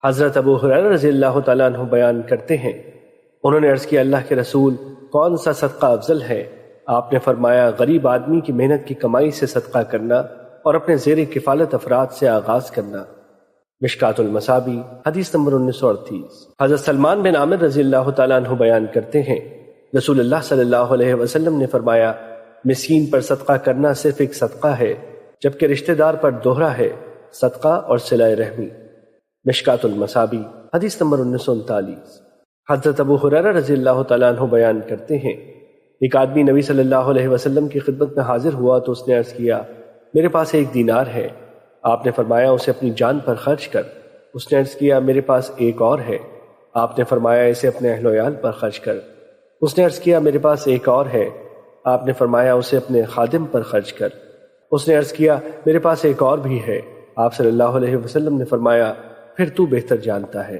حضرت ابو ہریرہ رضی اللہ تعالیٰ عنہ بیان کرتے ہیں، انہوں نے عرض کیا اللہ کے رسول، کون سا صدقہ افضل ہے؟ آپ نے فرمایا غریب آدمی کی محنت کی کمائی سے صدقہ کرنا اور اپنے زیر کفالت افراد سے آغاز کرنا۔ مشکات المصابیح حدیث نمبر 1938۔ حضرت سلمان بن عامر رضی اللہ تعالیٰ عنہ بیان کرتے ہیں، رسول اللہ صلی اللہ علیہ وسلم نے فرمایا مسکین پر صدقہ کرنا صرف ایک صدقہ ہے، جبکہ رشتہ دار پر دوہرا ہے صدقہ اور صلہ رحمی۔ مشکات المصابیح حدیث نمبر 1939۔ حضرت ابو ہریرہ رضی اللہ تعالیٰ عنہ بیان کرتے ہیں، ایک آدمی نبی صلی اللہ علیہ وسلم کی خدمت میں حاضر ہوا تو اس نے عرض کیا میرے پاس 1 دینار ہے۔ آپ نے فرمایا اسے اپنی جان پر خرچ کر۔ اس نے عرض کیا میرے پاس 1 اور ہے۔ آپ نے فرمایا اسے اپنے اہل و عیال پر خرچ کر۔ اس نے عرض کیا میرے پاس 1 اور ہے۔ آپ نے فرمایا اسے اپنے خادم پر خرچ کر۔ اس نے عرض کیا میرے پاس 1 اور بھی ہے۔ آپ صلی اللہ علیہ وسلم نے فرمایا پھر تو بہتر جانتا ہے۔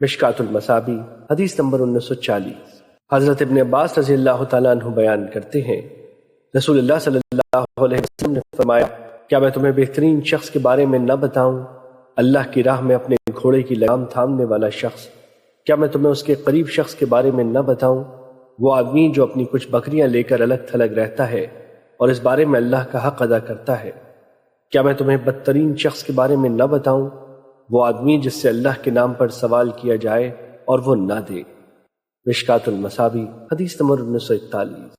مشکات المصابیح حدیث نمبر 1940۔ حضرت ابن عباس رضی اللہ تعالیٰ عنہ بیان کرتے ہیں، رسول اللہ صلی اللہ علیہ وسلم نے فرمایا کیا میں تمہیں بہترین شخص کے بارے میں نہ بتاؤں؟ اللہ کی راہ میں اپنے گھوڑے کی لگام تھامنے والا شخص۔ کیا میں تمہیں اس کے قریب شخص کے بارے میں نہ بتاؤں؟ وہ آدمی جو اپنی کچھ بکریاں لے کر الگ تھلگ رہتا ہے اور اس بارے میں اللہ کا حق ادا کرتا ہے۔ کیا میں تمہیں بدترین شخص کے بارے میں نہ بتاؤں؟ وہ آدمی جس سے اللہ کے نام پر سوال کیا جائے اور وہ نہ دے۔ مشکات المصابیح حدیث نمبر 1941۔